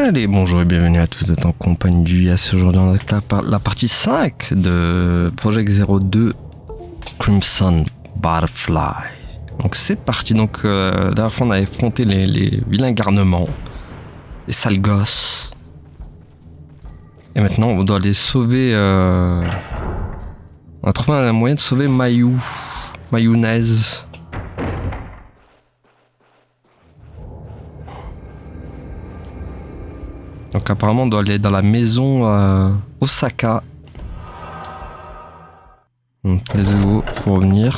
Allez, bonjour et bienvenue à tous, vous êtes en compagnie du Yass. Aujourd'hui on est à la partie 5 de Project 02 Crimson Butterfly. Donc c'est parti, donc la dernière fois on a affronté les vilains garnements, les sales gosses. Et maintenant on doit aller sauver... On a trouvé un moyen de sauver Mayonnaise. Donc apparemment on doit aller dans la maison Osaka. Donc let's go pour revenir.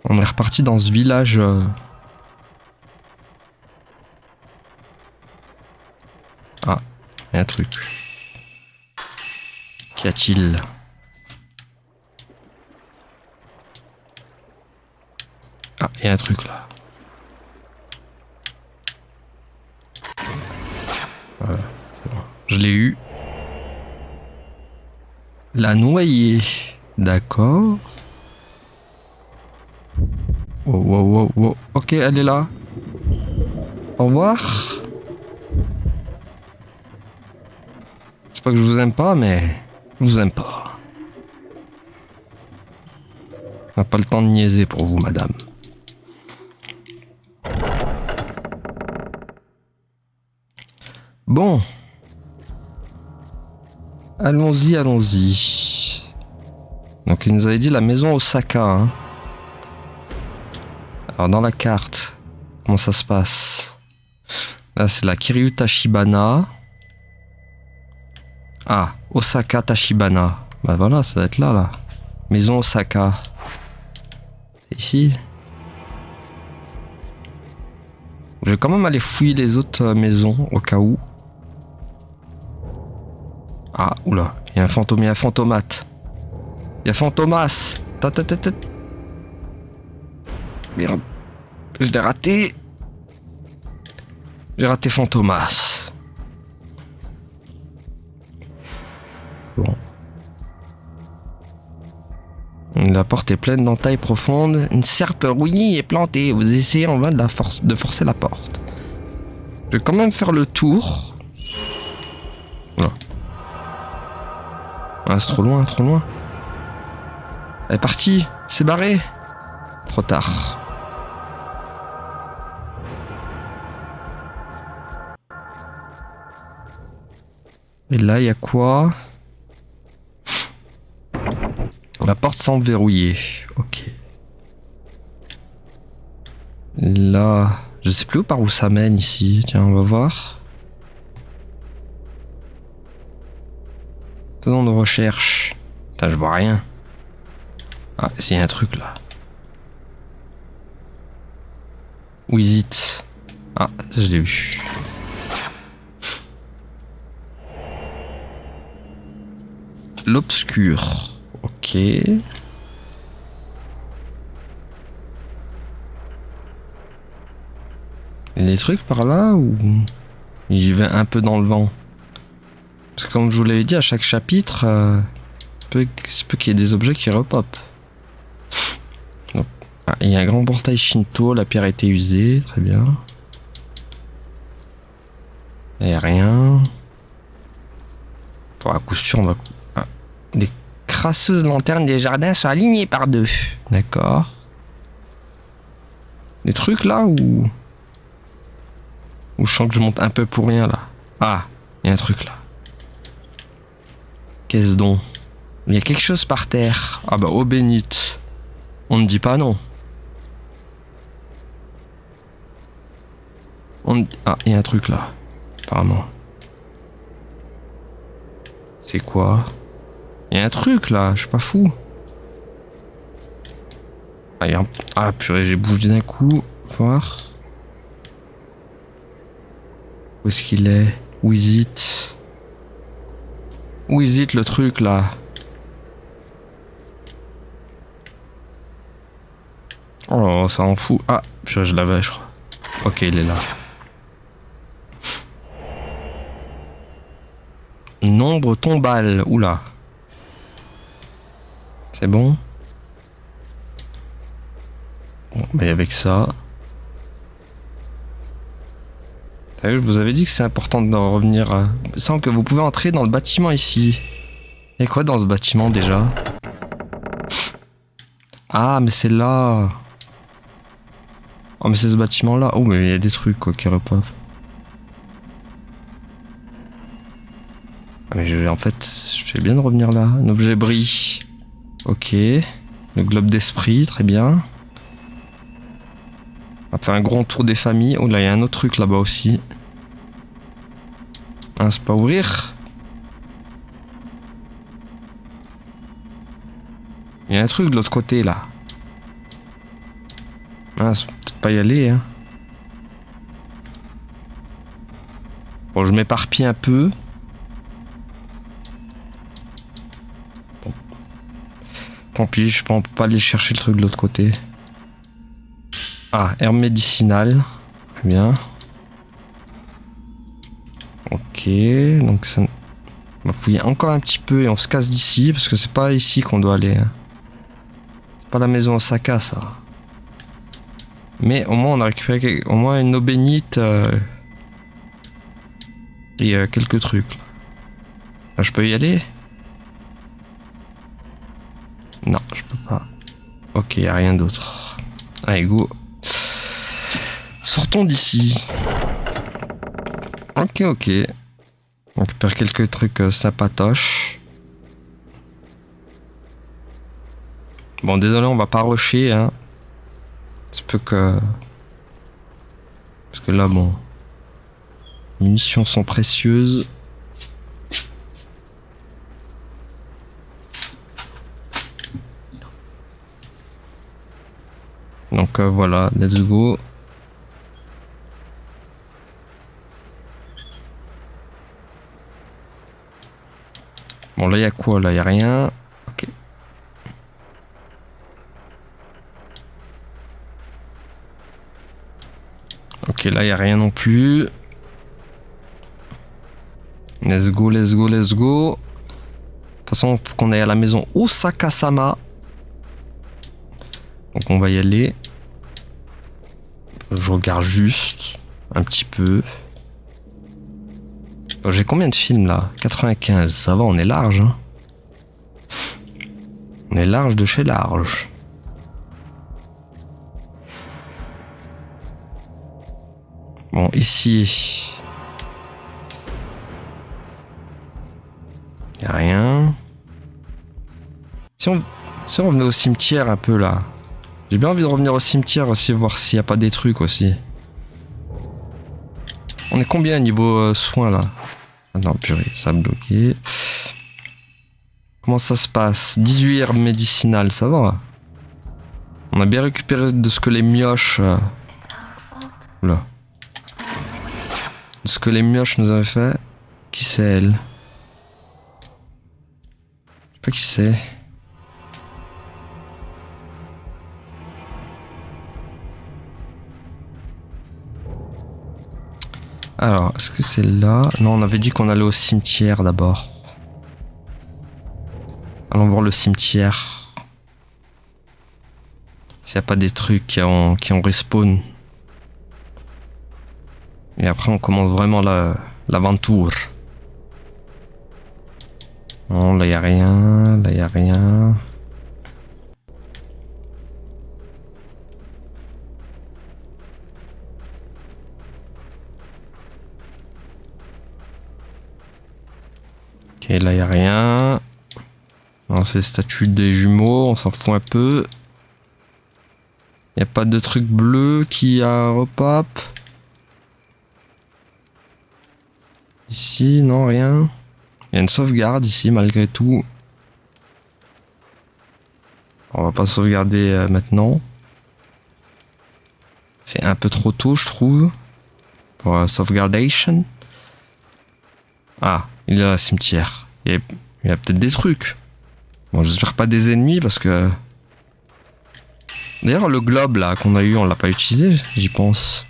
On est reparti dans ce village. Ah, il y a un truc. Qu'y a-t-il? Ah, il y a un truc là. Voilà, c'est bon. Je l'ai eu. La noyer. D'accord. Wow, wow, wow, wow. Ok, elle est là. Au revoir. C'est pas que je vous aime pas, mais je vous aime pas. On n'a pas le temps de niaiser pour vous, madame. Bon. Allons-y, allons-y. Donc il nous avait dit la maison Osaka. Hein. Alors dans la carte, comment ça se passe? Là c'est la Kiryu Tachibana. Ah, Osaka Tachibana. Bah voilà, ça va être là. Maison Osaka. C'est ici. Je vais quand même aller fouiller les autres maisons au cas où. Ah, oula, il y a un fantôme, il y a un fantomate. Il y a Fantomas. Merde. Je l'ai raté. J'ai raté Fantomas. Bon. La porte est pleine d'entailles profondes. Une serpe rouillie est plantée. Vous essayez en vain de forcer la porte. Je vais quand même faire le tour. Voilà. Ah, c'est trop loin, trop loin. Elle est partie, c'est barré. Trop tard. Et là, il y a quoi? La porte semble verrouillée. Ok. Là, je sais plus par où ça mène ici. Tiens, on va voir. Faisons nos recherches. Putain, je vois rien. Ah, il y a un truc là. Où is it? Ah, ça je l'ai vu. L'obscur. Ok. Il y a des trucs par là ou j'y vais un peu dans le vent? Parce que comme je vous l'avais dit, à chaque chapitre, il se peut qu'il y ait des objets qui repopent. Ah, il y a un grand portail Shinto, la pierre a été usée, très bien. Il n'y a rien. Pour à coup sûr, on va... Ah, les crasseuses lanternes des jardins sont alignées par deux. D'accord. Des trucs là ou je sens que je monte un peu pour rien là. Ah, il y a un truc là. Qu'est-ce donc? Il y a quelque chose par terre. Ah bah, oh bénite. On ne dit pas non. Ah, il y a un truc là. Apparemment. C'est quoi? Il y a un truc là, je suis pas fou. Ah purée, j'ai bougé d'un coup. Voir. Où est-ce qu'il est? Où is it? Où is it le truc là? Oh, ça en fout. Ah, purée, je l'avais, je crois. Ok, il est là. Nombre tombal. Oula. C'est bon? Bon, mais avec ça... Je vous avais dit que c'est important de revenir. Sans que vous pouvez entrer dans le bâtiment ici. Et quoi dans ce bâtiment déjà? Ah, mais c'est là. Oh, mais c'est ce bâtiment là. Oh, mais il y a des trucs quoi qui repopent. Ah, mais en fait, je fais bien de revenir là. Un objet brille. Ok. Le globe d'esprit, très bien. On va faire un grand tour des familles. Oh là, il y a un autre truc là-bas aussi. Ah, c'est pas ouvrir. Il y a un truc de l'autre côté là. Ah, c'est peut-être pas y aller, hein. Bon, je m'éparpille un peu. Bon. Tant pis, je pense pas aller chercher le truc de l'autre côté. Ah, herbe médicinale. Très bien. Ok, donc ça... On va fouiller encore un petit peu et on se casse d'ici parce que c'est pas ici qu'on doit aller. Hein. C'est pas la maison Osaka, ça. Mais au moins on a récupéré au moins une eau bénite et quelques trucs. Là, je peux y aller? Non, je peux pas. Ok, y a rien d'autre. Allez, go. Sortons d'ici. Ok, ok. On récupère quelques trucs sympatoches. Bon, désolé, on va pas rusher, hein. C'est peu que... Parce que là, bon... Les munitions sont précieuses. Donc voilà, let's go. Bon, là, il y a quoi? Là, il y a rien. Ok. Ok, là, il y a rien non plus. Let's go, let's go, let's go. De toute façon, il faut qu'on aille à la maison Osaka-sama. Donc, on va y aller. Je regarde juste un petit peu. J'ai combien de films là? 95, ça va, on est large. Hein. On est large de chez large. Bon, ici... Y a rien. Si on revenait au cimetière un peu là. J'ai bien envie de revenir au cimetière aussi, voir s'il n'y a pas des trucs aussi. On est combien niveau soins là? Ah non, purée, ça a bloqué. Comment ça se passe? 18 herbes médicinales, ça va? On a bien récupéré de ce que les mioches... Oula. De ce que les mioches nous avaient fait. Qui c'est elle? Je sais pas qui c'est. Alors, est-ce que c'est là? Non, on avait dit qu'on allait au cimetière d'abord. Allons voir le cimetière. S'il n'y a pas des trucs qui ont respawn. Et après, on commence vraiment l'aventure. Non, là, il n'y a rien. Là, il n'y a rien. Ok, là, il n'y a rien. Non, c'est les statues des jumeaux, on s'en fout un peu. Il n'y a pas de truc bleu qui a repop. Ici, non, rien. Il y a une sauvegarde ici, malgré tout. On va pas sauvegarder maintenant. C'est un peu trop tôt, je trouve. Pour sauvegardation. Ah, il est là, le cimetière. Il y a peut-être des trucs. Bon, j'espère pas des ennemis parce que... D'ailleurs, le globe là qu'on a eu, on l'a pas utilisé, j'y pense.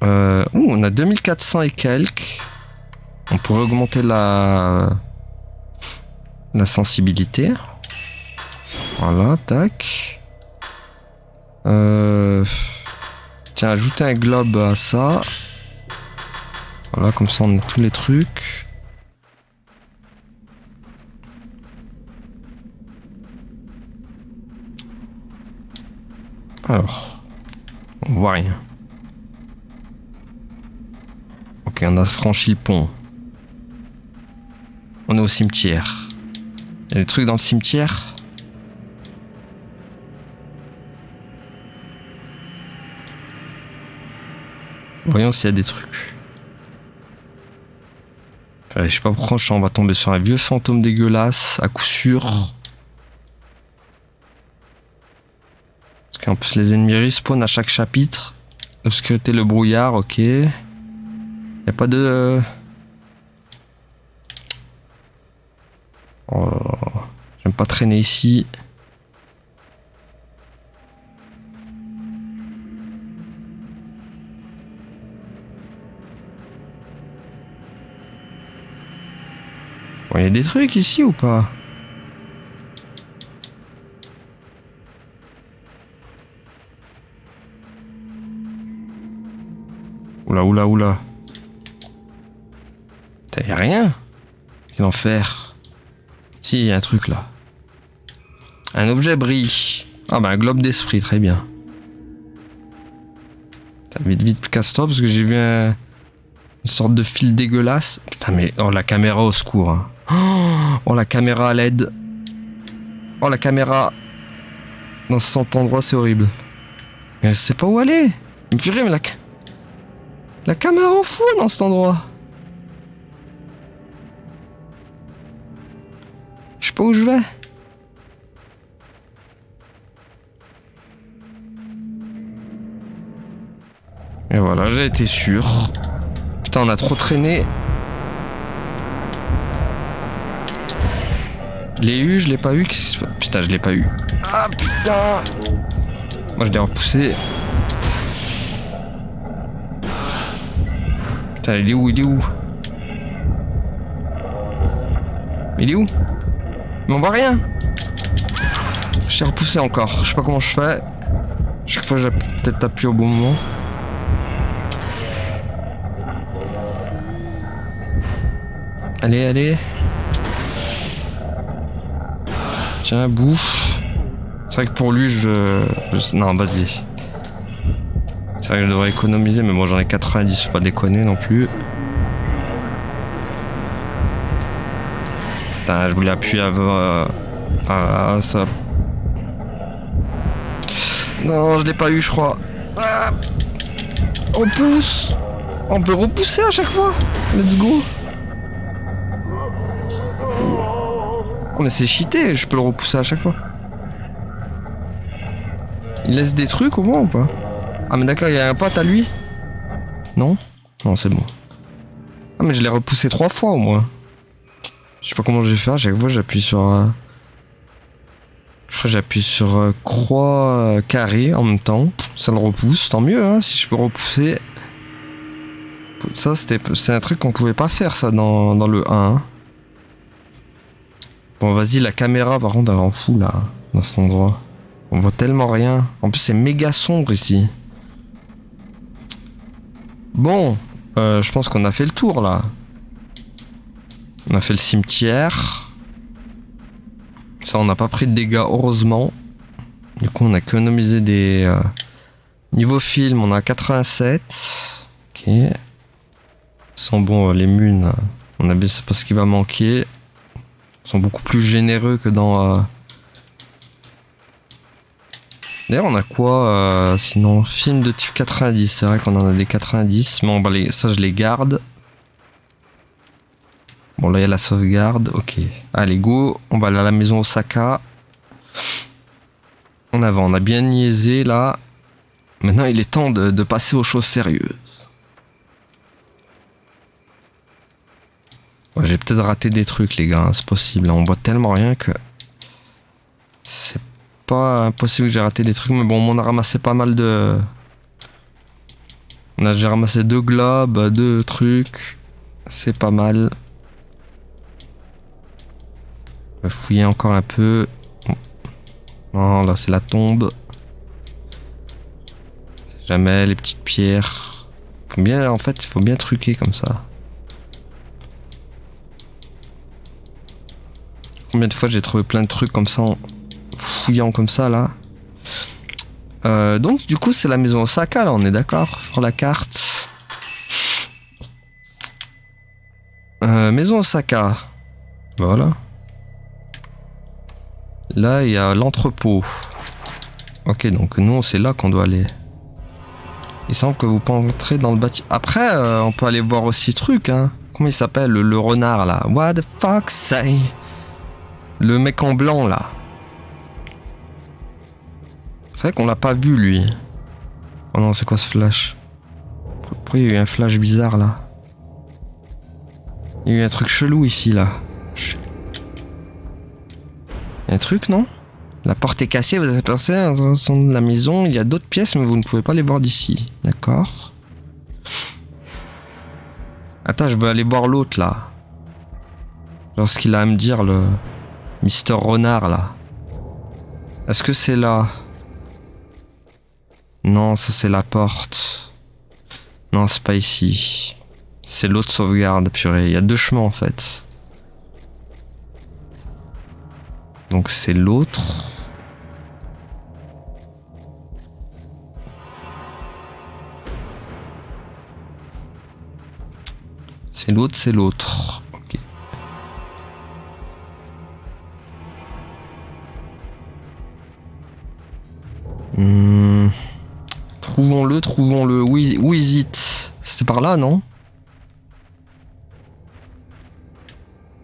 On a 2400 et quelques. On pourrait augmenter la sensibilité. Voilà, tac. Tiens, ajouter un globe à ça. Voilà, comme ça on a tous les trucs. Alors, on voit rien. Ok, on a franchi le pont. On est au cimetière. Il y a des trucs dans le cimetière? Voyons s'il y a des trucs. Enfin, je sais pas pourquoi on va tomber sur un vieux fantôme dégueulasse, à coup sûr. Parce qu'en plus les ennemis respawn à chaque chapitre. L'obscurité, le brouillard, ok. Y a pas de... Oh là là. J'aime pas traîner ici. Bon, y a des trucs ici ou pas? Oula, oula, oula. Putain, y'a rien. Quel enfer. Si, y a un truc là. Un objet brille. Ah bah un globe d'esprit, très bien. Putain, vite, vite, casse-toi parce que j'ai vu une sorte de fil dégueulasse. Putain, mais oh la caméra au secours. Hein. Oh la caméra à LED. Oh la caméra. Dans cet endroit, c'est horrible. Mais elle sait pas où aller. Il me fait rire, mais la caméra en fout dans cet endroit. Je sais pas où je vais. Et voilà, j'ai été sûr. Putain, on a trop traîné. Je l'ai eu, je l'ai pas eu. Putain, je l'ai pas eu. Ah putain. Moi, je l'ai repoussé. Putain, il est où? Il est où? Il est où? Mais on voit rien. Je t'ai repoussé encore. Je sais pas comment je fais. Chaque fois, j'ai peut-être appuyé au bon moment. Allez, allez. Tiens, bouffe. C'est vrai que pour lui, non, vas-y. C'est vrai que je devrais économiser, mais moi j'en ai 90, faut pas déconner non plus. Putain, je voulais appuyer avant. Ah, ça. Non, je l'ai pas eu, je crois. Ah, repousse. On peut repousser à chaque fois. Let's go. Oh, mais c'est cheaté, je peux le repousser à chaque fois. Il laisse des trucs au moins ou pas? Ah mais d'accord, il y a un pote à lui? Non? Non, c'est bon. Ah mais je l'ai repoussé 3 fois au moins. Je sais pas comment j'ai fait, à chaque fois j'appuie sur... Je crois que j'appuie sur croix carré en même temps. Ça le repousse, tant mieux hein, si je peux repousser. Ça c'est un truc qu'on pouvait pas faire ça dans le 1. Bon vas-y, la caméra par contre elle en fout là, dans cet endroit. On voit tellement rien. En plus c'est méga sombre ici. Bon, je pense qu'on a fait le tour là. On a fait le cimetière. Ça on n'a pas pris de dégâts heureusement. Du coup on a économisé des... Niveau film on a 87. Ok. Sans bon les munes, on a vu c'est pas ce qui va manquer. Ils sont beaucoup plus généreux que dans... D'ailleurs, on a quoi sinon? Film de type 90. C'est vrai qu'on en a des 90. Mais on va ça, je les garde. Bon, là, il y a la sauvegarde. Ok. Allez, go. On va aller à la maison Osaka. En avant. On a bien niaisé, là. Maintenant, il est temps de passer aux choses sérieuses. Ouais, j'ai peut-être raté des trucs, les gars. Hein, c'est possible. On voit tellement rien que... C'est pas impossible que j'ai raté des trucs, mais bon, on a ramassé pas mal de... J'ai ramassé 2 globes, 2 trucs. C'est pas mal. On va fouiller encore un peu. Non, là c'est la tombe. Jamais les petites pierres. Faut bien, en fait, il faut bien truquer comme ça. Combien de fois j'ai trouvé plein de trucs comme ça en fouillant comme ça là. Donc du coup c'est la maison Osaka là, on est d'accord sur la carte. Maison Osaka. Voilà. Là il y a l'entrepôt. Ok, donc nous c'est là qu'on doit aller. Il semble que vous pouvez entrer dans le bâtiment. Après on peut aller voir aussi truc hein. Comment il s'appelle le renard là? What the fuck say? Le mec en blanc là. C'est vrai qu'on l'a pas vu lui. Oh non, c'est quoi ce flash? Pourquoi il y a eu un flash bizarre là? Il y a eu un truc chelou ici là. Il y a un truc non? La porte est cassée, vous avez pensé à la maison, il y a d'autres pièces mais vous ne pouvez pas les voir d'ici. D'accord. Attends, je veux aller voir l'autre là. Genre ce qu'il a à me dire le Mister Renard là. Est-ce que c'est là? Non, ça c'est la porte. Non, c'est pas ici. C'est l'autre sauvegarde, purée. Il y a deux chemins en fait. Donc c'est l'autre. C'est l'autre, c'est l'autre. Ok. Trouvons-le, trouvons-le. Où is it? C'était par là, non?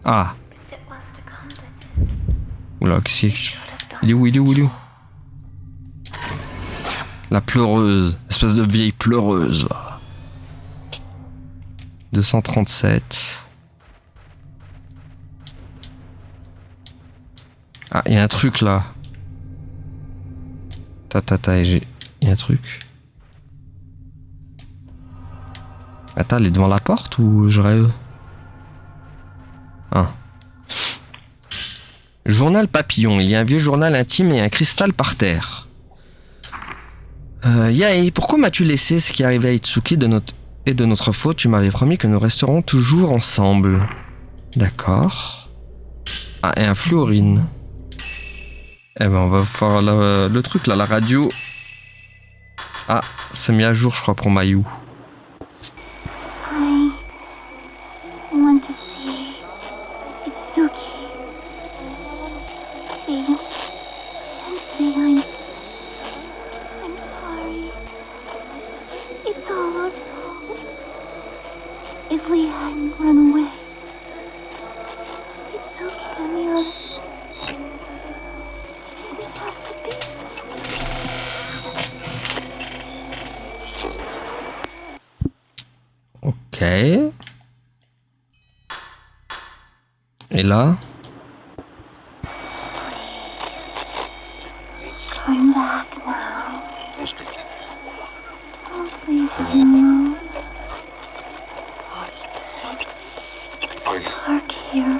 Ah. Oula, qu'est-ce qu'il y a? Il est où? Il est où? Il est où? La pleureuse. Espèce de vieille pleureuse, là. 237. Ah, il y a un truc, là. Il y a un truc. Attends, elle est devant la porte ou je rêve? Ah. Journal papillon. Il y a un vieux journal intime et un cristal par terre. Yae, pourquoi m'as-tu laissé ce qui arrivait à Itsuki de notre faute? Tu m'avais promis que nous resterons toujours ensemble. D'accord. Ah, et un fluorine. Eh ben, on va faire le truc là, la radio. Ah, c'est mis à jour, je crois, pour Mayu. I want to see Itsuki. I'm sorry. It's all our fault. If we hadn't run away, Itsuki and the others. It didn't have to be this way. Ok. Et là? Come back now. Don't leave me alone. Park here.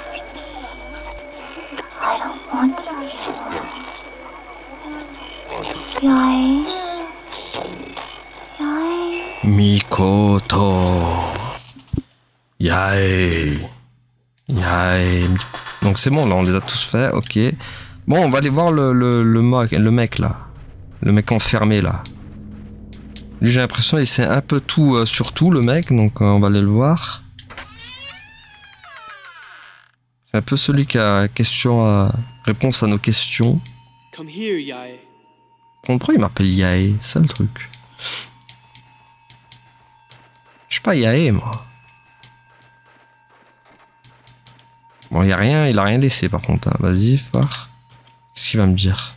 I don't want to be alone. Yae. Mikoto. Yae. Donc c'est bon, là, on les a tous fait, ok. Bon, on va aller voir le mec, là. Le mec enfermé, là. Lui, j'ai l'impression qu'il sait un peu tout sur tout, le mec, donc on va aller le voir. C'est un peu celui qui a réponse à nos questions. Come here, Yae. Pourquoi il m'appelle Yae? C'est le truc. Je suis pas Yae, moi. Bon, il a rien laissé par contre. Hein. Vas-y, phare. Qu'est-ce qu'il va me dire?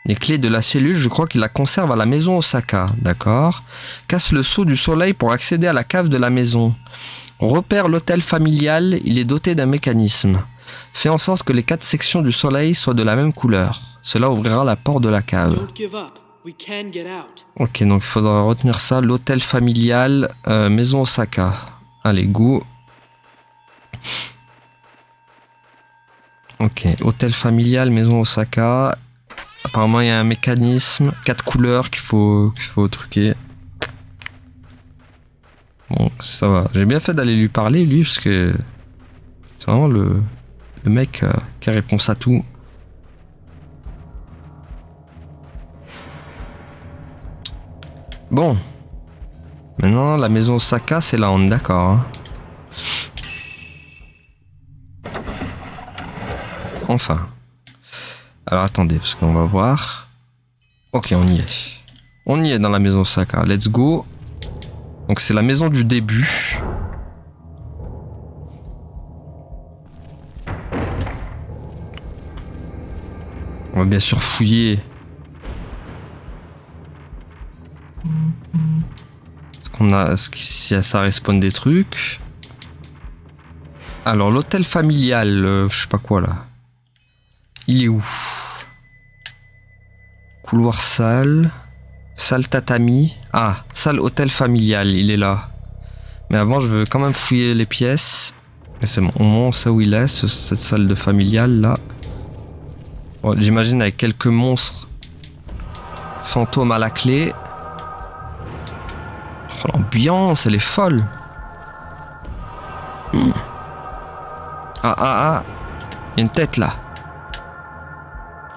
Les clés de la cellule, je crois qu'il la conserve à la maison Osaka. D'accord. Casse le sceau du soleil pour accéder à la cave de la maison. Repère l'hôtel familial, il est doté d'un mécanisme. Fais en sorte que les 4 sections du soleil soient de la même couleur. Cela ouvrira la porte de la cave. Don't give up. We can get out. Ok, donc il faudra retenir ça. L'hôtel familial, maison Osaka. Allez, go. Ok, hôtel familial, maison Osaka. Apparemment, il y a un mécanisme, 4 couleurs qu'il faut truquer. Bon, ça va. J'ai bien fait d'aller lui parler, lui, parce que c'est vraiment le mec qui a réponse à tout. Bon. Maintenant, la maison Osaka, c'est là, on est d'accord. Hein. Enfin. Alors, attendez, parce qu'on va voir. Ok, on y est. On y est dans la maison Osaka. Let's go. Donc, c'est la maison du début. On va bien sûr fouiller. Est-ce que ça respawn des trucs? Alors, l'hôtel familial, je sais pas quoi là. Il est où? Couloir salle. Salle tatami. Ah, salle hôtel familial, il est là. Mais avant, je veux quand même fouiller les pièces. Mais c'est bon, au moins on sait où il est, cette salle de familial là. Bon, j'imagine avec quelques monstres fantômes à la clé. Oh, l'ambiance, elle est folle. Ah. Il y a une tête là.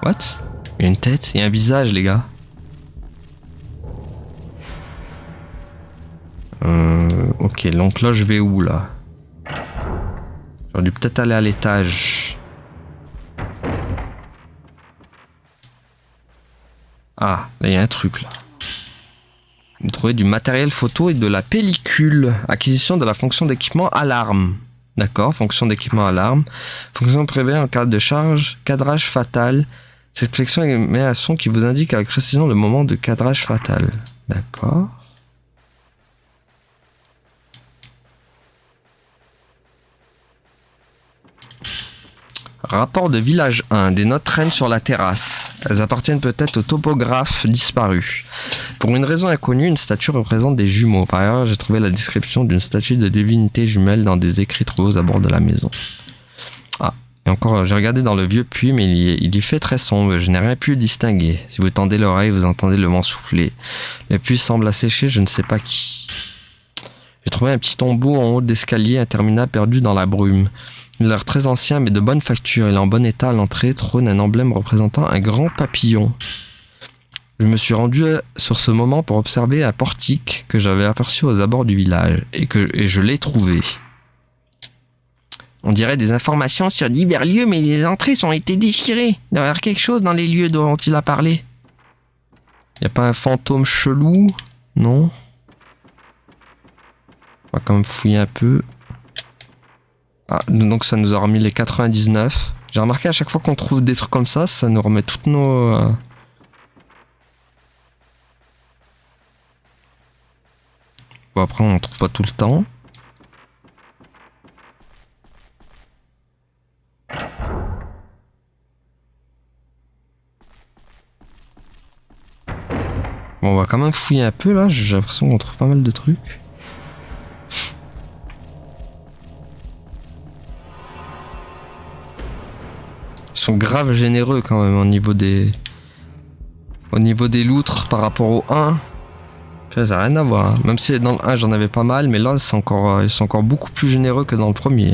What? Il y a une tête, il y a un visage, les gars. Ok, donc là, je vais où là? J'aurais dû peut-être aller à l'étage. Ah, là, il y a un truc là. Vous trouvez du matériel photo et de la pellicule. Acquisition de la fonction d'équipement alarme. D'accord, fonction d'équipement alarme. Fonction prévue en cas de charge, cadrage fatal. Cette fonction émet un son qui vous indique avec précision le moment de cadrage fatal. D'accord. Rapport de village 1. Des notes traînent sur la terrasse. Elles appartiennent peut-être au topographe disparu. Pour une raison inconnue, une statue représente des jumeaux. Par ailleurs, j'ai trouvé la description d'une statue de divinité jumelle dans des écrits trouvés aux abords de la maison. Ah, et encore, j'ai regardé dans le vieux puits, mais il y fait très sombre. Je n'ai rien pu distinguer. Si vous tendez l'oreille, vous entendez le vent souffler. Le puits semble asséché, je ne sais pas qui. J'ai trouvé un petit tombeau en haut d'escalier interminable perdu dans la brume. Il a l'air très ancien mais de bonne facture. Il est en bon état. À l'entrée trône un emblème représentant un grand papillon. Je me suis rendu sur ce moment pour observer un portique que j'avais aperçu aux abords du village et je l'ai trouvé. On dirait des informations sur divers lieux, mais les entrées ont été déchirées. Il doit y avoir quelque chose dans les lieux dont il a parlé. Y a pas un fantôme chelou? Non. On va quand même fouiller un peu. Ah, donc ça nous a remis les 99. J'ai remarqué à chaque fois qu'on trouve des trucs comme ça nous remet toutes nos... Bon, après on trouve pas tout le temps. Bon, on va quand même fouiller un peu là, j'ai l'impression qu'on trouve pas mal de trucs. Ils sont grave généreux quand même au niveau des loutres par rapport au 1. Ça n'a rien à voir. Hein. Même si dans le 1 j'en avais pas mal, mais là ils sont encore beaucoup plus généreux que dans le premier.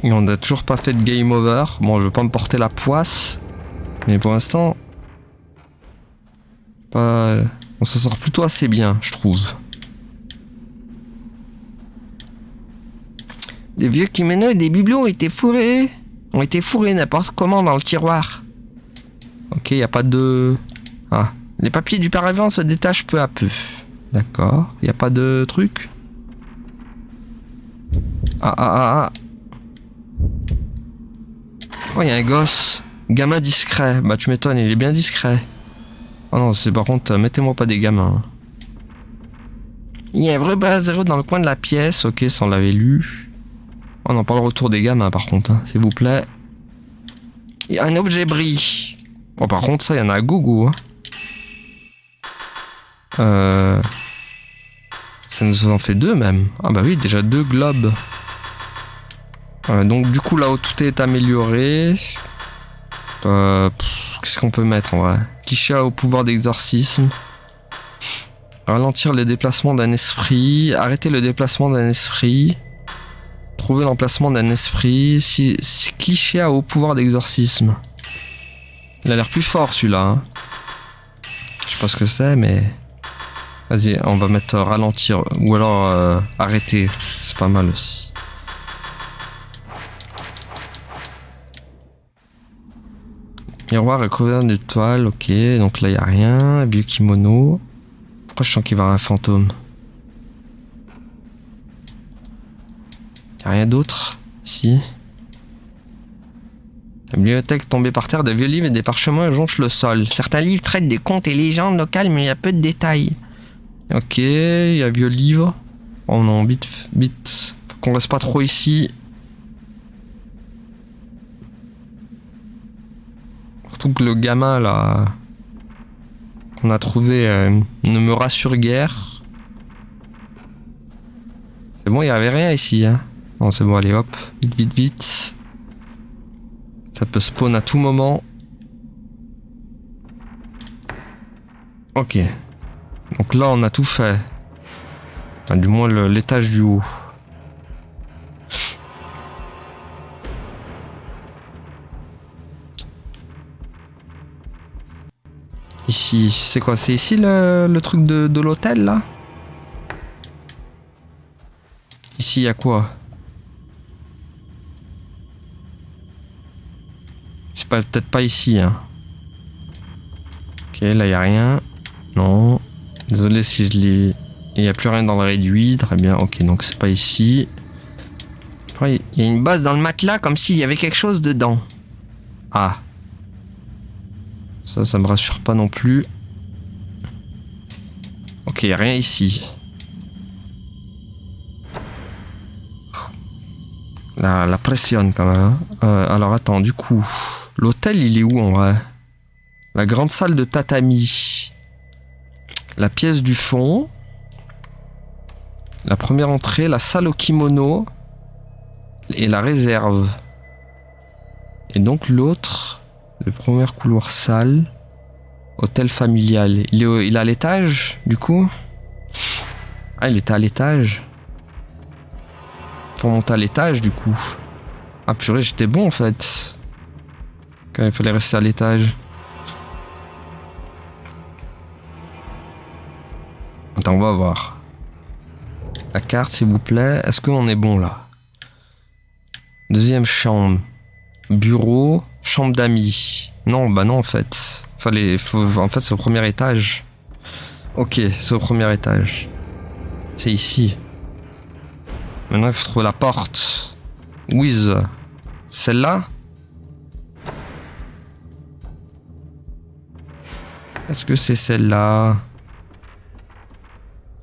Et on n'a toujours pas fait de game over. Bon, je veux pas me porter la poisse, mais pour l'instant, on s'en sort plutôt assez bien, je trouve. Des vieux kimonos et des bibelots ont été fourrés n'importe comment dans le tiroir. Ok, y a pas de... Ah, les papiers du paravent se détachent peu à peu. D'accord, y a pas de truc. Ah. Oh, y a un gosse. Gamin discret. Bah tu m'étonnes, il est bien discret. Oh non, c'est par contre, mettez-moi pas des gamins. Il y a un vrai zéro dans le coin de la pièce. Ok, ça on l'avait lu. Oh non, pas le retour des gamins par contre, hein, s'il vous plaît. Il y a un objet brille. Bon, par contre, ça, il y en a à gogo. Hein. Ça nous en fait 2 même. Ah bah oui, déjà 2 globes. Donc du coup, là où tout est amélioré. Qu'est-ce qu'on peut mettre en vrai? Cliché au pouvoir d'exorcisme. Ralentir le déplacement d'un esprit. Arrêter le déplacement d'un esprit. Trouver l'emplacement d'un esprit. Si cliché a haut pouvoir d'exorcisme. Il a l'air plus fort celui-là. Hein. Je sais pas ce que c'est, mais... Vas-y, on va mettre ralentir. Ou alors arrêter. C'est pas mal aussi. Miroir recouvert d'étoiles, ok. Donc là, il n'y a rien. Vieux kimono. Pourquoi je sens qu'il va y avoir un fantôme? Il n'y a rien d'autre ici. La bibliothèque tombée par terre, de vieux livres et des parchemins jonchent le sol. Certains livres traitent des contes et légendes locales, mais il y a peu de détails. Ok, il y a vieux livre. Oh non, vite. Faut qu'on reste pas trop ici. Surtout que le gamin là qu'on a trouvé ne me rassure guère. C'est bon, il n'y avait rien ici. Hein. Non, c'est bon, allez hop, vite. Ça peut spawn à tout moment. Ok. Donc là, on a tout fait. Enfin, du moins l'étage du haut. Ici, c'est quoi? C'est ici le truc de l'hôtel là? Ici, il y a quoi? C'est peut-être pas ici. Hein. Ok, là, il n'y a rien. Non. Désolé si je l'ai... Il n'y a plus rien dans le réduit. Très bien, ok, donc c'est pas ici. Il y a une bosse dans le matelas comme s'il y avait quelque chose dedans. Ah. Ça me rassure pas non plus. Ok, y a rien ici. La pressionne quand même. Hein. Alors attends, du coup, l'hôtel il est où en vrai? La grande salle de tatami. La pièce du fond. La première entrée, la salle au kimono. Et la réserve. Et donc l'autre... Le premier couloir salle. Hôtel familial. Il est à l'étage, du coup? Ah, il était à l'étage. Faut monter à l'étage, du coup. Ah, purée, j'étais bon, en fait. Quand il fallait rester à l'étage. Attends, on va voir. La carte, s'il vous plaît. Est-ce qu'on est bon, là? Deuxième chambre. Bureau. Chambre d'amis. Non, bah non, en fait. En fait, c'est au premier étage. Ok, c'est au premier étage. C'est ici. Maintenant, il faut trouver la porte. With. Celle-là? Est-ce que c'est celle-là?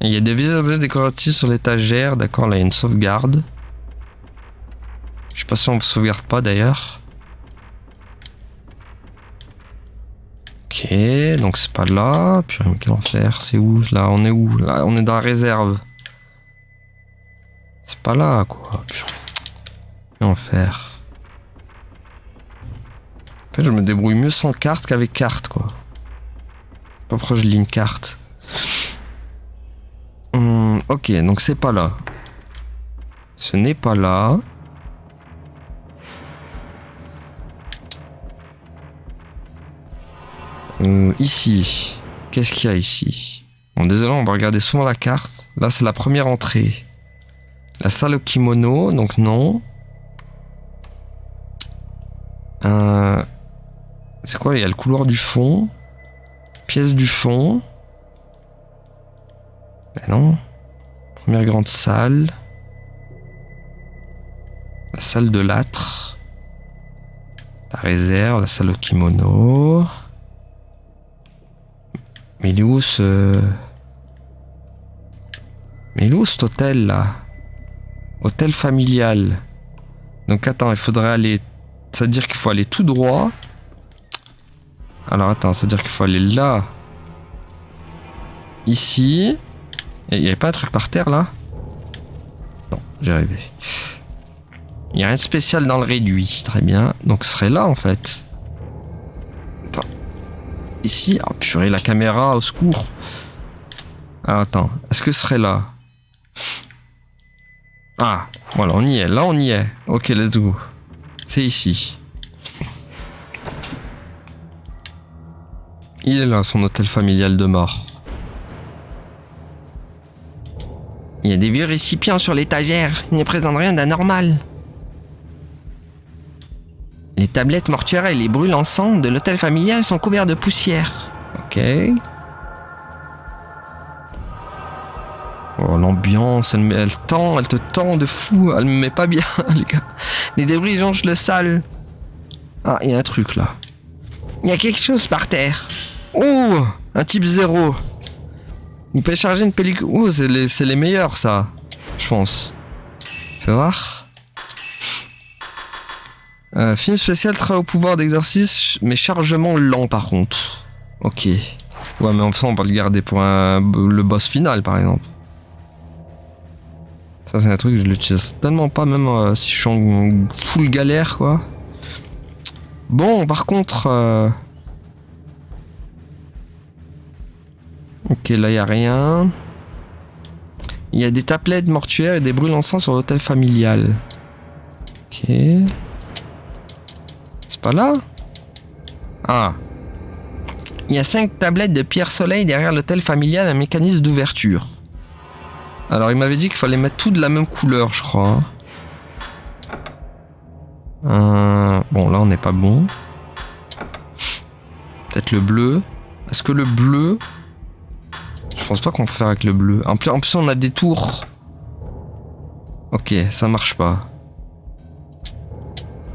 Il y a des vieux objets décoratifs sur l'étagère. D'accord, là, il y a une sauvegarde. Je sais pas si on ne sauvegarde pas, d'ailleurs. Ok, donc c'est pas là. Purée, mais quel enfer. C'est où? Là, on est où? Là, on est dans la réserve. C'est pas là, quoi. Purée. Quel enfer. En fait, je me débrouille mieux sans carte qu'avec carte, quoi. Je sais pas pourquoi je lis une carte. Ok, donc c'est pas là. Ce n'est pas là. Ici, qu'est-ce qu'il y a ici? Bon, désolé, on va regarder souvent la carte. Là, c'est la première entrée. La salle au kimono, donc non. C'est quoi? Il y a le couloir du fond. Pièce du fond. Ben non. Première grande salle. La salle de l'âtre. La réserve, la salle au kimono. Mais il est où ce... Mais il est où cet hôtel là? Hôtel familial. Donc attends, il faudrait aller... Ça veut dire qu'il faut aller tout droit. Alors attends, ça veut dire qu'il faut aller là. Ici. Il n'y avait pas un truc par terre là? Non, j'ai rêvé. Il n'y a rien de spécial dans le réduit. Très bien. Donc ce serait là en fait. Attends. Ici. Oh purée, la caméra, au secours. Alors attends, est-ce que ce serait là? Ah, voilà, on y est. Là, on y est. Ok, let's go. C'est ici. Il est là, son hôtel familial de mort. Il y a des vieux récipients sur l'étagère. Il ne présente rien d'anormal. Les tablettes mortuaires et les brûles encens de l'hôtel familial sont couverts de poussière. Ok. Oh, l'ambiance, elle te tend de fou. Elle me met pas bien, les gars. Les débris jonchent le sol. Ah, il y a un truc là. Il y a quelque chose par terre. Oh, un type 0. Vous pouvez charger une pellicule. Oh, c'est les meilleurs, ça. Je pense. Fais voir. Film spécial très haut pouvoir d'exorcisme, mais chargement lent par contre. Ok. Ouais, mais enfin, on va le garder pour le boss final, par exemple. Ça, c'est un truc que je l'utilise tellement pas, même si je suis en full galère, quoi. Bon, par contre... Ok, là, il n'y a rien. Il y a des tablettes mortuaires et des brûles encens sur l'hôtel familial. Ok. C'est pas là? Ah. Il y a 5 tablettes de pierre soleil derrière l'hôtel familial, un mécanisme d'ouverture. Alors, il m'avait dit qu'il fallait mettre tout de la même couleur, je crois. Bon, là, on n'est pas bon. Peut-être le bleu. Est-ce que le bleu... Je pense pas qu'on peut faire avec le bleu. En plus, on a des tours. Ok, ça marche pas.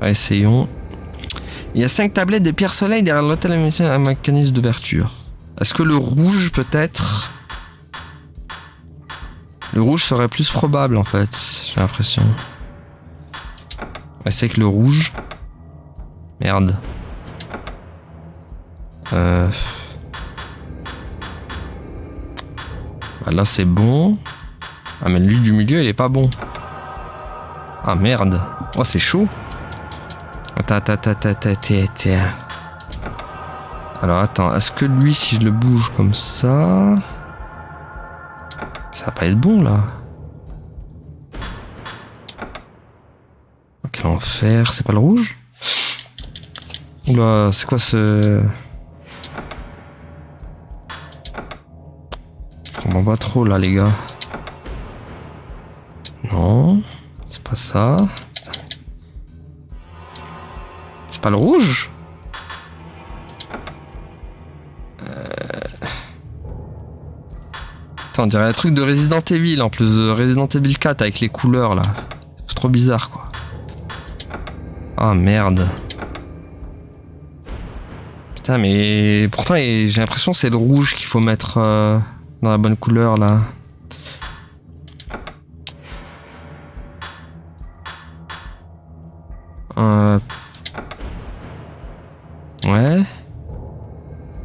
Essayons. Il y a 5 tablettes de pierre soleil derrière l'hôtel un mécanisme d'ouverture. Est-ce que le rouge, peut-être? Le rouge serait plus probable, en fait. J'ai l'impression. C'est que le rouge... Merde. Bah là c'est bon. Ah mais lui du milieu il est pas bon. Ah merde. Oh c'est chaud. Alors attends, est-ce que lui si je le bouge comme ça... Ça va pas être bon là. Quel enfer, c'est pas le rouge? Oula, c'est quoi ce... Je comprends pas trop là les gars. Non, c'est pas ça. C'est pas le rouge? Attends, on dirait un truc de Resident Evil en plus de Resident Evil 4 avec les couleurs là. C'est trop bizarre quoi. Ah merde. Putain mais pourtant j'ai l'impression que c'est le rouge qu'il faut mettre dans la bonne couleur là. Ouais.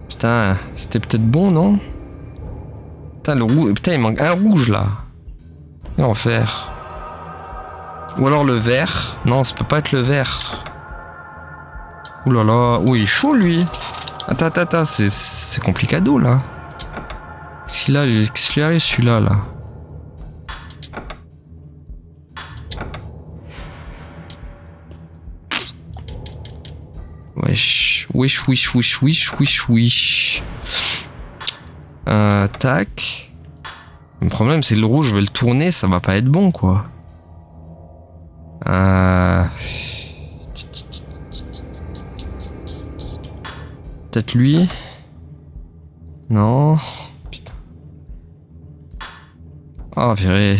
Putain, c'était peut-être bon non? Putain le rouge, putain il manque un rouge là. Quel enfer. Ou alors le vert. Non, ça peut pas être le vert. Ouh là là. Oh, il est chaud, lui. Attends. C'est complicado, là. Si là, qu'est-ce qui lui arrive, celui-là, là? Wesh. Tac. Le problème, c'est le rouge, je vais le tourner, ça va pas être bon, quoi. Peut-être lui. Non. Putain. Oh, viré.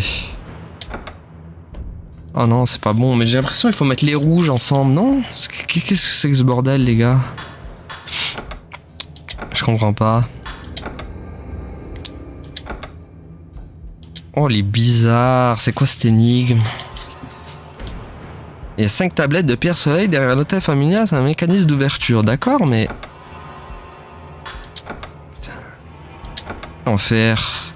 Oh non, c'est pas bon. Mais j'ai l'impression qu'il faut mettre les rouges ensemble, non? Qu'est-ce que c'est que ce bordel, les gars? Je comprends pas. Oh, les bizarres. C'est quoi cette énigme? Il y a 5 tablettes de pierre soleil derrière l'hôtel familial, c'est un mécanisme d'ouverture, d'accord, mais... Putain. Enfer.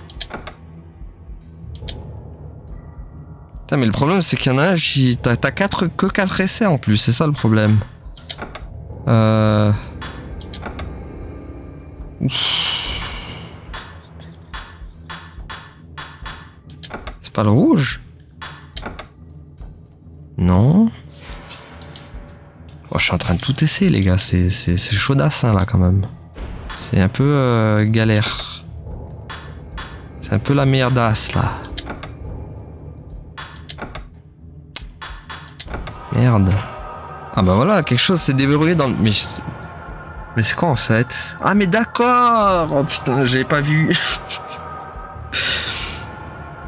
Putain, mais le problème, c'est qu'il y en a un, t'as que 4 essais en plus, c'est ça le problème. Ouf. pas le rouge? Non. Oh, je suis en train de tout essayer, les gars. C'est chaudassin, là, quand même. C'est un peu galère. C'est un peu la merdasse, là. Merde. Ah bah voilà, quelque chose s'est déverrouillé dans le... Mais c'est quoi, en fait? Ah, mais d'accord. Oh, putain, j'avais pas vu.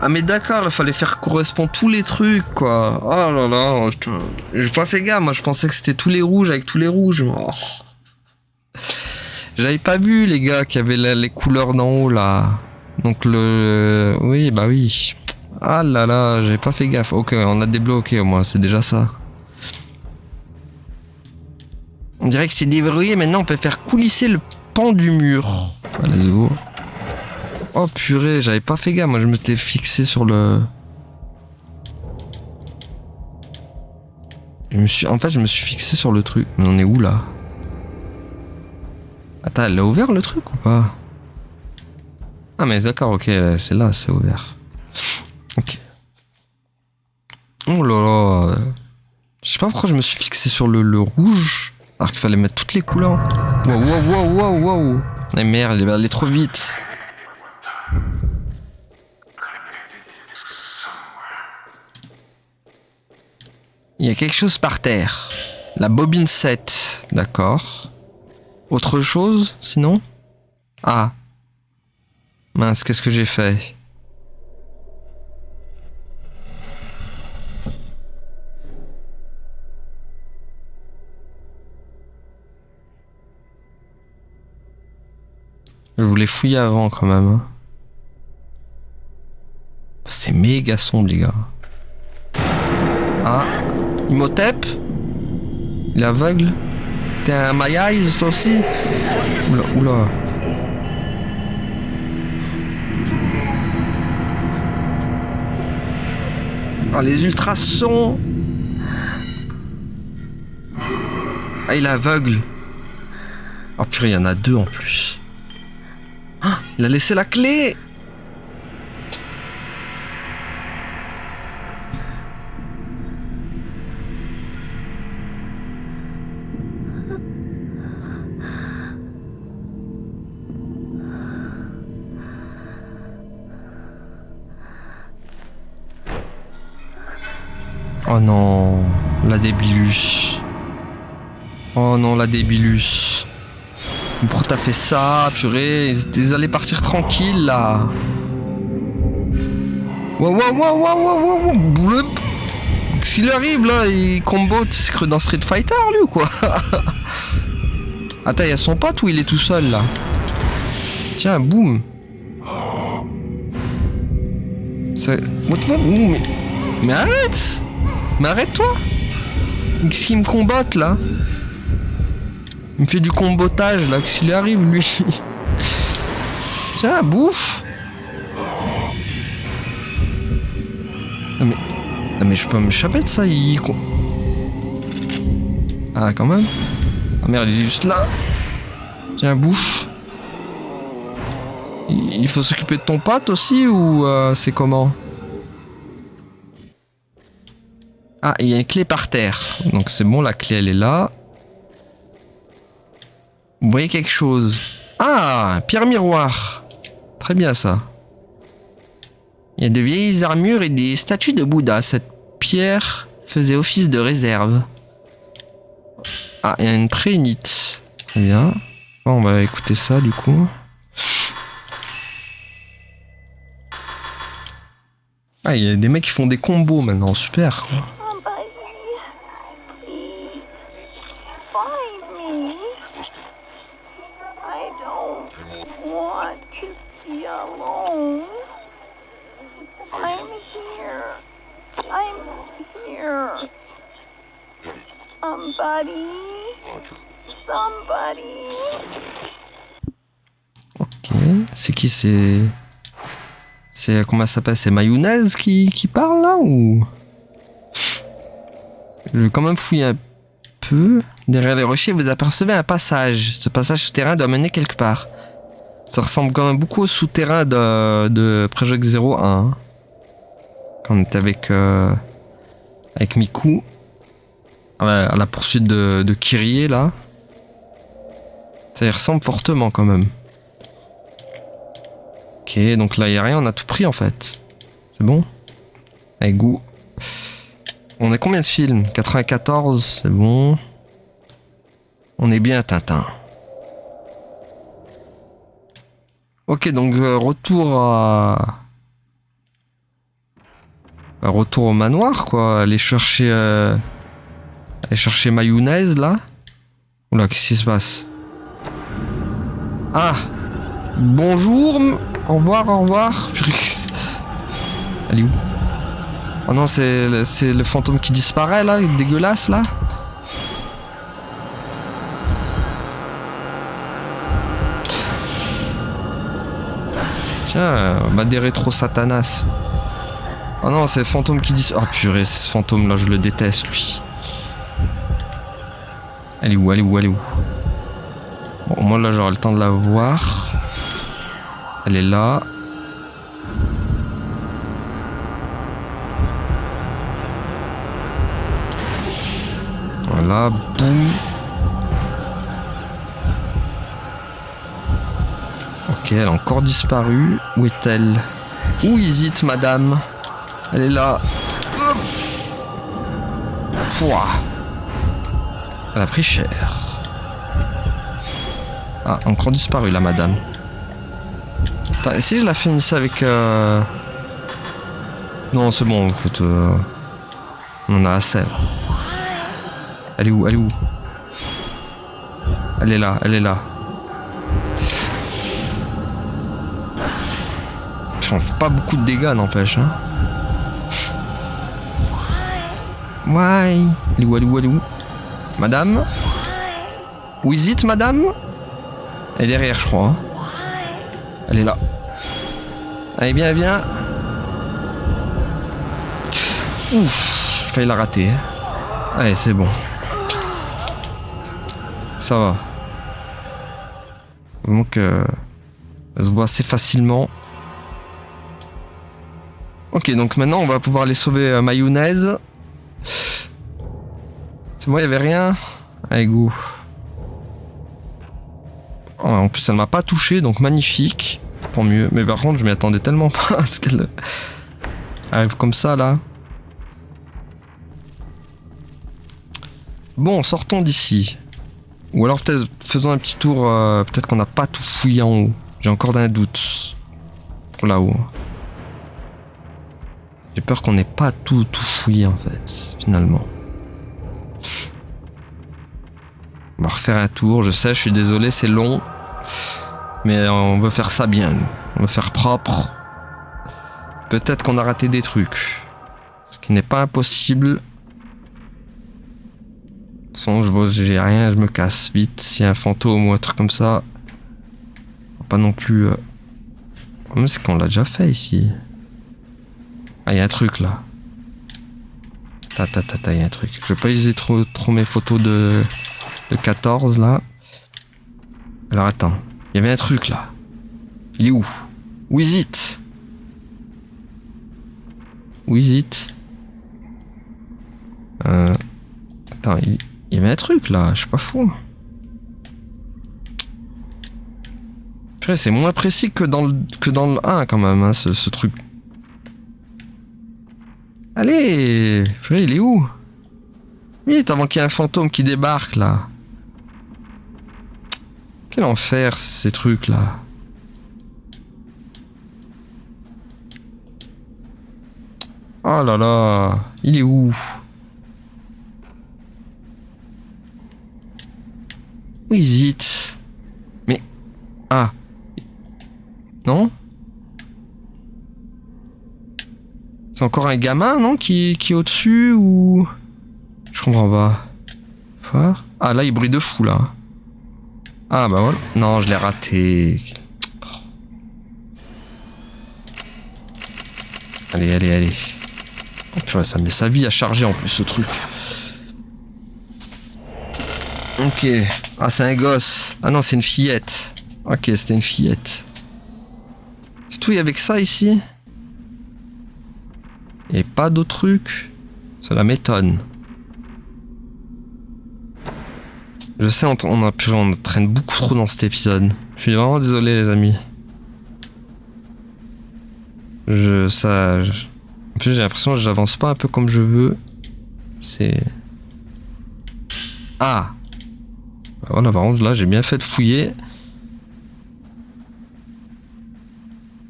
Ah mais d'accord, il fallait faire correspondre tous les trucs, quoi. Oh là là, putain. J'ai pas fait gaffe, moi je pensais que c'était tous les rouges avec tous les rouges. Oh. J'avais pas vu, les gars, qu'il y avait les couleurs d'en haut, là. Donc le... Oui, bah oui. Ah là là, j'avais pas fait gaffe. Ok, on a débloqué au moins, c'est déjà ça. On dirait que c'est déverrouillé, maintenant on peut faire coulisser le pan du mur. Allez, let's go. Oh purée, j'avais pas fait gaffe, moi je m'étais fixé sur le... En fait, je me suis fixé sur le truc. Mais on est où là? Attends, elle a ouvert le truc ou pas? Ah mais d'accord, ok, c'est là, c'est ouvert. Ok. Oh là là. Je sais pas pourquoi je me suis fixé sur le rouge, alors qu'il fallait mettre toutes les couleurs. Wow, wow, wow, wow, wow. Mais merde, il va aller trop vite. Il y a quelque chose par terre. La bobine 7. D'accord. Autre chose, sinon? Ah. Mince, qu'est-ce que j'ai fait? Je voulais fouiller avant, quand même. Hein. C'est méga sombre, les gars. Ah. Imhotep? Il est aveugle? T'es un My Eyes, toi aussi? Oula, oula. Ah, les ultrasons! Ah, il est aveugle. Oh purée, il y en a deux en plus. Ah, il a laissé la clé! Oh non, la débilus. Oh non, la débilus. Pourquoi t'as fait ça, purée? Ils allaient partir tranquilles, là. Wow, wow, wow, wow, wow, wow. Qu'est-ce qu'il arrive, là? Il combo, tu sais, dans Street Fighter, lui, ou quoi? Attends, il y a son pote ou il est tout seul, là? Tiens, boum. Ça... Mais arrête! Mais arrête-toi! Qu'est-ce qu'il me combatte là? Il me fait du combotage là, qu'est-ce qu'il arrive lui? Tiens, bouffe! Non mais je peux m'échapper de ça, Ah quand même? Ah merde, il est juste là! Tiens, bouffe! Il faut s'occuper de ton pote aussi ou c'est comment? Ah, il y a une clé par terre. Donc c'est bon, la clé elle est là. Vous voyez quelque chose? Ah, pierre miroir. Très bien ça. Il y a de vieilles armures et des statues de Bouddha. Cette pierre faisait office de réserve. Ah, il y a une préunite. Très bien. Bon, on va écouter ça du coup. Ah, il y a des mecs qui font des combos maintenant. Super quoi. Ok, c'est qui c'est comment ça s'appelle? C'est Mayonnaise qui parle là ou? Je vais quand même fouiller un peu. Derrière les rochers, vous apercevez un passage. Ce passage souterrain doit mener quelque part. Ça ressemble quand même beaucoup au souterrain de Project 01. On était avec Miku à la poursuite de Kyrie là. Ça y ressemble fortement quand même. Ok, donc là il n'y a rien, on a tout pris en fait. C'est bon? Avec goût. On a combien de films? 94, c'est bon. On est bien Tintin. Ok, donc retour au manoir quoi. Aller chercher mayonnaise là. Oula, qu'est-ce qui se passe? Ah, bonjour, au revoir. Elle est où? Oh non, c'est le fantôme qui disparaît là, dégueulasse là. Tiens, bah des rétro satanas. Oh non, c'est le fantôme qui disparaît. Oh purée, c'est ce fantôme là, je le déteste lui. Elle est où? Bon, moi là j'aurai le temps de la voir. Elle est là. Voilà, boum. Ok, elle a encore disparu. Où est-elle? Où hésite madame? Elle est là. Pouah. Elle a pris cher. Ah, encore disparu la madame. Attends, si je la finissais avec... Non, c'est bon, en fait... On en a assez. Elle est où? Elle est là. On fait pas beaucoup de dégâts, n'empêche. Hein. Ouais. Elle est où? Madame? Où hésite, madame? Elle est derrière, je crois. Hein. Elle est là. Allez, viens. Ouf, j'ai failli la rater. Allez, c'est bon. Ça va. Donc, elle se voit assez facilement. Ok, donc maintenant, on va pouvoir aller sauver mayonnaise. C'est moi, il n'y avait rien. Allez, go. Oh, en plus, elle m'a pas touché, donc magnifique. Tant mieux. Mais par contre, je m'y attendais tellement pas à ce qu'elle arrive comme ça, là. Bon, sortons d'ici. Ou alors peut-être faisons un petit tour. Peut-être qu'on n'a pas tout fouillé en haut. J'ai encore un doute. Là-haut. J'ai peur qu'on n'ait pas tout fouillé en fait, finalement. On va refaire un tour. Je sais, je suis désolé, c'est long. Mais on veut faire ça bien, nous. On veut faire propre. Peut-être qu'on a raté des trucs. Ce qui n'est pas impossible. De toute façon, j'ai rien, je me casse vite. S'il y a un fantôme ou un truc comme ça. Pas non plus... Le problème, c'est qu'on l'a déjà fait ici. Ah, il y a un truc là. Il y a un truc. Je vais pas utiliser trop mes photos de 14 là. Alors attends. Il y avait un truc là. Il est où? Où is it? Attends, il y avait un truc là. Je suis pas fou. Après, c'est moins précis que dans le 1 quand même, hein, ce truc. Allez, frère, il est où? Vite, avant qu'il y ait un fantôme qui débarque, là. Quel enfer, ces trucs-là. Oh là là, il est où? Où hésite? Mais... Ah. Non? C'est encore un gamin, non, qui est au-dessus, ou... Je comprends pas. Phare? Ah, là, il brille de fou, là. Ah, bah voilà. Non, je l'ai raté. Allez. Oh, purée, ça met sa vie à charger, en plus, ce truc. Ok. Ah, c'est un gosse. Ah non, c'est une fillette. Ok, c'était une fillette. C'est tout, il y avait que ça, ici? Et pas d'autres trucs. Cela m'étonne. Je sais, on traîne beaucoup trop dans cet épisode. Je suis vraiment désolé, les amis. En plus, j'ai l'impression que j'avance pas un peu comme je veux. C'est... Ah! Voilà, par contre, là, j'ai bien fait de fouiller.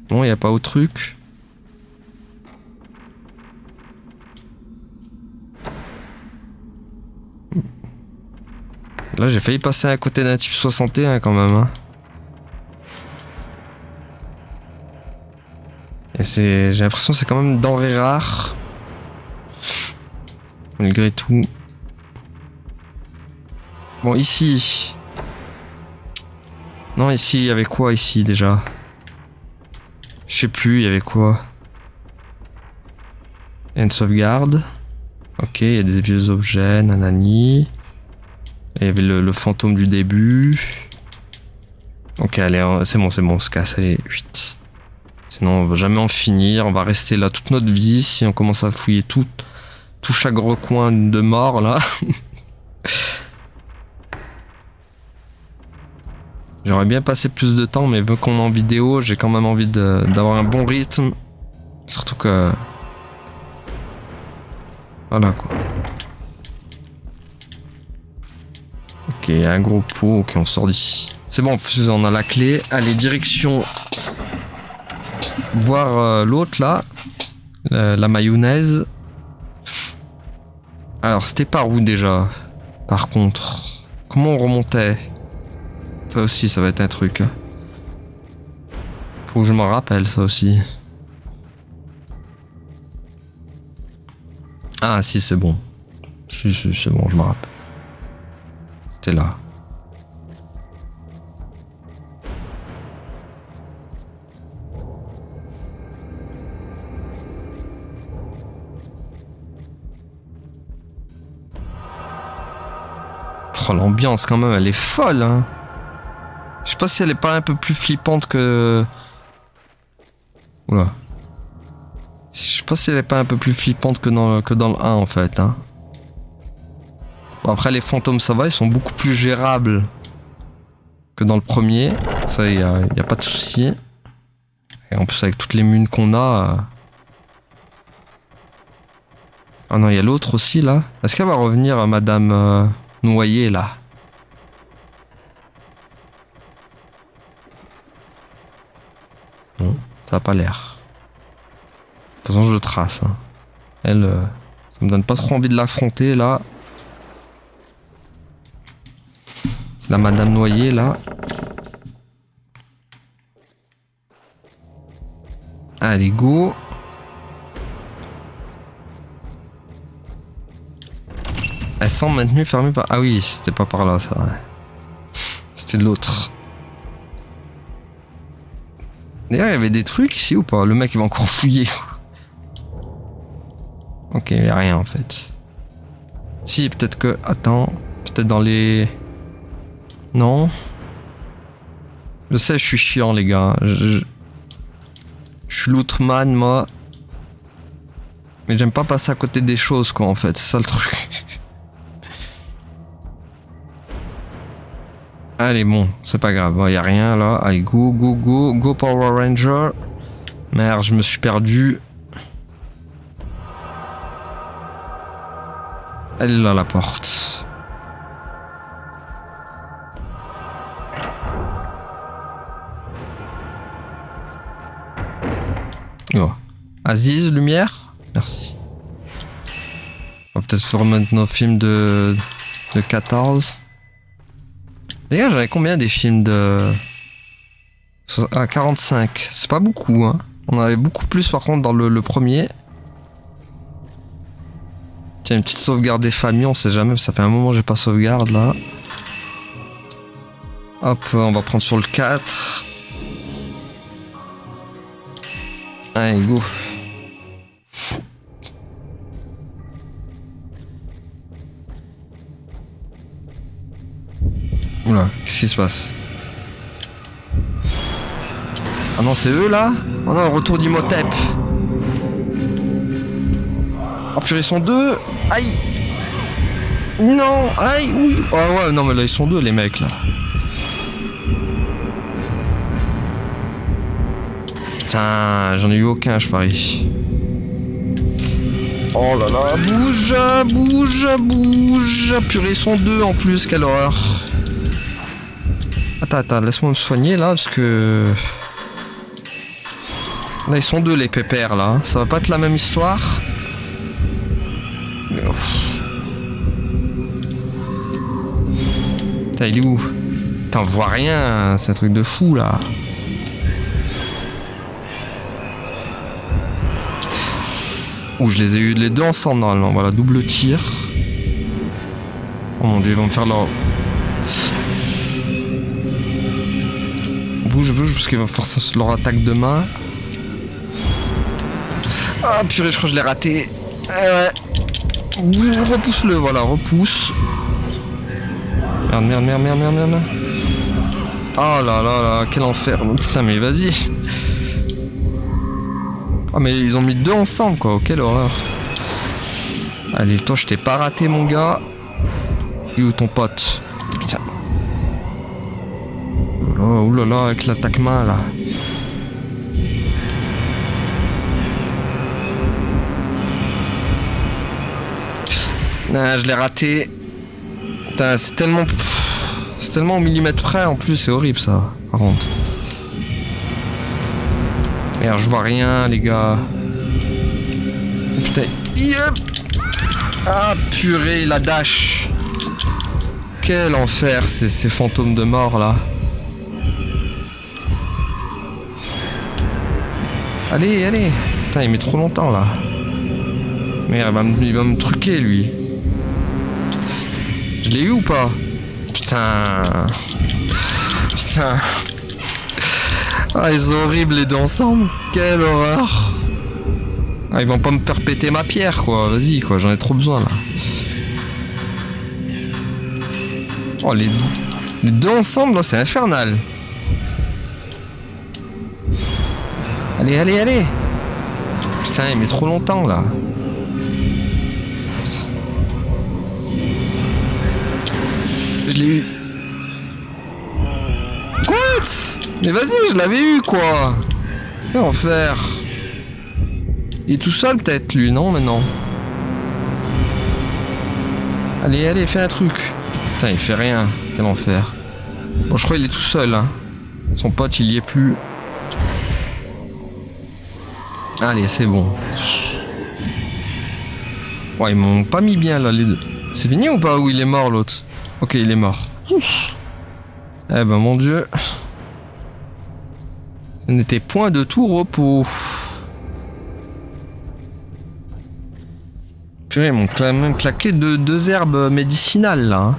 Bon, il n'y a pas autre truc. Là, j'ai failli passer à côté d'un type 61 quand même. Hein. Et j'ai l'impression que c'est quand même denrée rare. Malgré tout. Bon, ici. Non, ici, il y avait quoi ici déjà? Je sais plus, il y avait quoi? Il y a une sauvegarde. Ok, il y a des vieux objets, nanani. Il y avait le fantôme du début. Ok, allez, c'est bon, on se casse, allez, 8. Sinon, on va jamais en finir, on va rester là toute notre vie si on commence à fouiller tout chaque recoin de mort, là. J'aurais bien passé plus de temps, mais vu qu'on est en vidéo, j'ai quand même envie d'avoir un bon rythme. Surtout que... Voilà, quoi. Ok, un gros pot, ok, on sort d'ici. C'est bon, on a la clé. Allez, direction... Voir l'autre, là. La mayonnaise. Alors, c'était par où, déjà? Par contre... Comment on remontait? Ça aussi, ça va être un truc. Faut que je m'en rappelle, ça aussi. Ah, si, c'est bon. C'est bon, je me rappelle. C'était là. Oh, l'ambiance, quand même, elle est folle, hein. Je sais pas si elle est pas un peu plus flippante que... Oula. Je sais pas si elle est pas un peu plus flippante que dans le 1 en fait. Hein. Bon, après les fantômes ça va, ils sont beaucoup plus gérables que dans le premier. Ça y a pas de souci. Et en plus avec toutes les munes qu'on a... Ah non, il y a l'autre aussi là. Est-ce qu'elle va revenir à Madame Noyer là? Non, ça a pas l'air. De toute façon, je trace. Hein. Elle, ça me donne pas trop envie de l'affronter là. La Madame Noyer là. Allez, go. Elle semble maintenue fermée par... Ah oui, c'était pas par là, ça. C'était de l'autre. D'ailleurs, il y avait des trucs ici ou pas? Le mec, il va encore fouiller. Ok, il n'y a rien en fait. Si, peut-être que... Attends. Peut-être dans les... Non. Je sais, je suis chiant, les gars. Je suis l'outreman, moi. Mais j'aime pas passer à côté des choses, quoi, en fait. C'est ça le truc. Allez, bon, c'est pas grave. Il y a rien, là. Allez, go, go, go. Go Power Ranger. Merde, je me suis perdu. Elle est là, la porte. Oh. Aziz, lumière. Merci. On va peut-être faire maintenant film de 14. D'ailleurs, j'avais combien des films de... Ah, 45. C'est pas beaucoup, hein. On en avait beaucoup plus, par contre, dans le premier. Tiens, une petite sauvegarde des familles, on sait jamais, ça fait un moment que j'ai pas sauvegarde, là. Hop, on va prendre sur le 4. Allez, go. Oula, qu'est-ce qui se passe? Ah non, c'est eux là? Oh non, retour d'Imhotep. Oh purée, ils sont deux. Aïe. Non, aïe, oui. Oh ouais, non mais là ils sont deux les mecs là. Putain, j'en ai eu aucun, je parie. Oh là là, bouge, bouge, bouge. Purée, ils sont deux en plus, quelle horreur. Attends, laisse-moi me soigner là, parce que... Là, ils sont deux les pépères là. Ça va pas être la même histoire. Mais... Putain, il est où? T'en vois rien, c'est un truc de fou là. Ouh, je les ai eu les deux ensemble normalement. Voilà, double tir. Oh mon dieu, ils vont me faire leur... Bouge, parce qu'ils vont faire leur attaque de main. Ah purée, je crois que je l'ai raté. Ouais. Repousse-le, voilà, repousse. Merde. Oh là là, quel enfer. Putain, mais vas-y. Ah mais ils ont mis deux ensemble quoi, quelle horreur. Allez, toi je t'ai pas raté mon gars. Et où ton pote? Putain. Oh oulala, avec l'attaque main là. Ah, je l'ai raté. Putain, c'est tellement au millimètre près en plus, c'est horrible ça, par contre. Merde, je vois rien, les gars. Putain. Yep. Ah, purée, la dash. Quel enfer, ces fantômes de mort, là. Allez. Putain, il met trop longtemps, là. Merde, il va me truquer, lui. Je l'ai eu ou pas? Putain. Ah, ils sont horribles les deux ensemble. Quelle horreur. Ah, ils vont pas me faire péter ma pierre, quoi. Vas-y, quoi, j'en ai trop besoin, là. Oh, les deux ensemble, là, c'est infernal. Allez. Putain, il met trop longtemps, là. Je l'ai eu. What? Mais vas-y, je l'avais eu quoi. Quel enfer. Il est tout seul peut-être lui, non? Mais non. Allez, fais un truc. Putain, il fait rien. Quel enfer. Bon, je crois qu'il est tout seul. Hein. Son pote, il y est plus. Allez, c'est bon. Ouais, ils m'ont pas mis bien là les deux. C'est fini ou pas? Ou il est mort l'autre? Ok, il est mort. Eh ben mon dieu. Ce n'était point de tout repos. Purée, ils m'ont quand même claqué deux herbes médicinales là. Hein.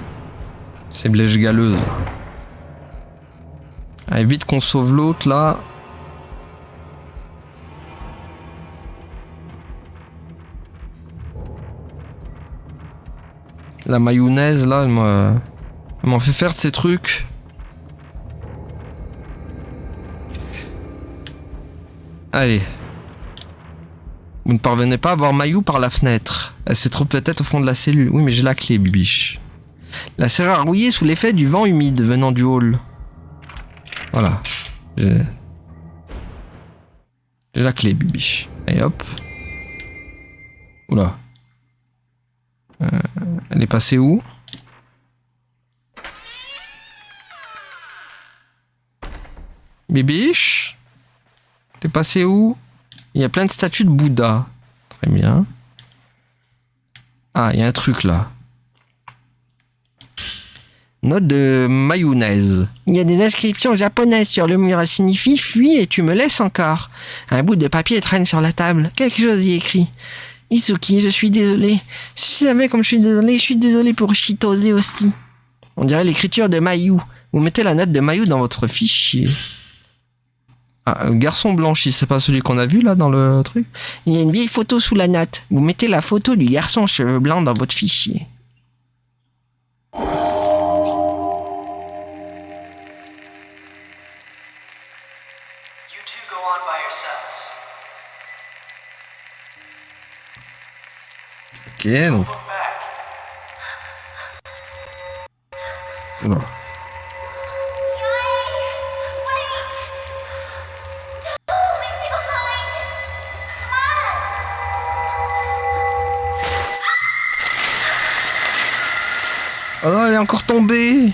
C'est blèche galeuse. Allez, vite qu'on sauve l'autre là. La mayonnaise là, elle m'en fait faire de ces trucs. Allez. Vous ne parvenez pas à voir Mayou par la fenêtre. Elle se trouve peut-être au fond de la cellule. Oui, mais j'ai la clé, bibiche. La serrure a rouillé sous l'effet du vent humide venant du hall. Voilà. J'ai la clé, bibiche. Allez, hop. Oula. Elle est passée où? Bibiche? T'es passé où? Il y a plein de statues de Bouddha. Très bien. Ah, il y a un truc là. Note de mayonnaise. Il y a des inscriptions japonaises sur le mur. Elle signifie « Fuis et tu me laisses encore ». Un bout de papier traîne sur la table. Quelque chose y est écrit. « Isuki, je suis désolé. Si tu savais comme je suis désolé pour Shitose aussi. » On dirait l'écriture de Mayu. Vous mettez la note de Mayu dans votre fichier. Ah, garçon blanchi, c'est pas celui qu'on a vu là dans le truc? Il y a une vieille photo sous la note. Vous mettez la photo du garçon aux cheveux blancs dans votre fichier. Ok, donc. Oula. Oh non, elle est encore tombée.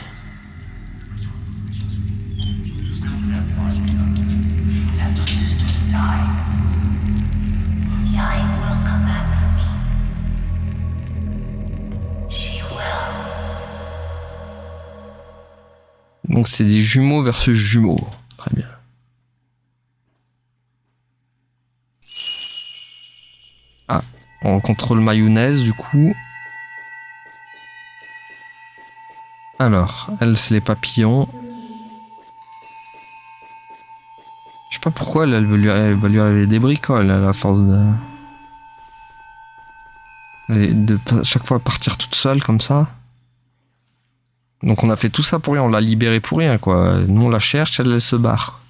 Donc c'est des jumeaux versus jumeaux. Très bien. Ah, on contrôle mayonnaise du coup. Alors, elle c'est les papillons. Je sais pas pourquoi elle veut elle va lui arriver des bricoles à la force de chaque fois partir toute seule comme ça. Donc on a fait tout ça pour rien, on l'a libérée pour rien quoi. Nous on la cherche, elle se barre.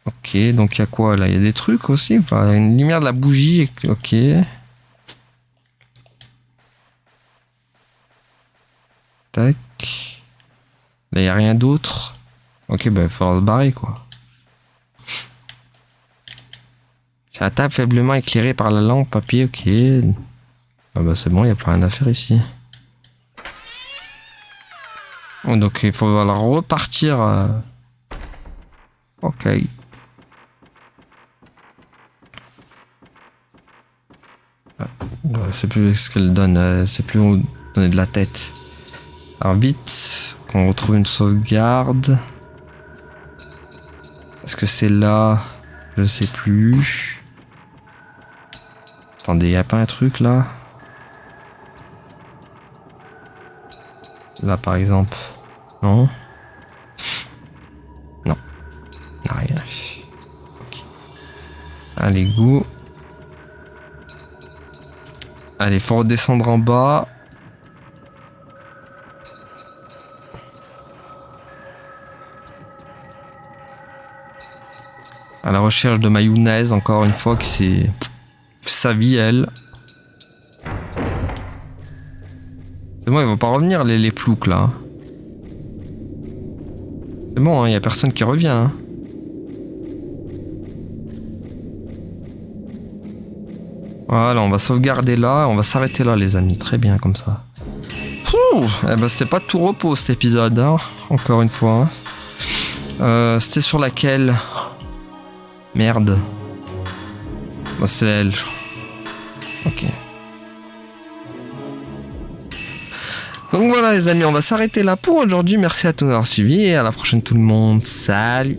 Ok, donc il y a quoi là? Il y a des trucs aussi, enfin, une lumière de la bougie, ok. Tac. Là il n'y a rien d'autre. Ok, bah il va falloir se barrer quoi. C'est la table faiblement éclairée par la lampe papier, ok. Ah bah c'est bon, il n'y a plus rien à faire ici. Oh, donc il faut repartir. Ok. C'est plus ce qu'elle donne, c'est plus où donner de la tête. Alors vite, qu'on retrouve une sauvegarde. Est-ce que c'est là? Je sais plus. Attendez, y a pas un truc là? Là par exemple. Non? Non. Rien. Ok. Allez, go. Allez, faut redescendre en bas. À la recherche de mayonnaise, encore une fois, qui s'est fait sa vie, elle. C'est bon, ils vont pas revenir, les ploucs, là. C'est bon, hein, y a personne qui revient. Hein. Voilà, on va sauvegarder là, on va s'arrêter là, les amis. Très bien, comme ça. Ouh, eh ben, c'était pas tout repos, cet épisode, hein, encore une fois. Hein. C'était sur laquelle? Merde. Bon, c'est elle. Ok. Donc voilà les amis, on va s'arrêter là pour aujourd'hui. Merci à tous d'avoir suivi et à la prochaine tout le monde. Salut.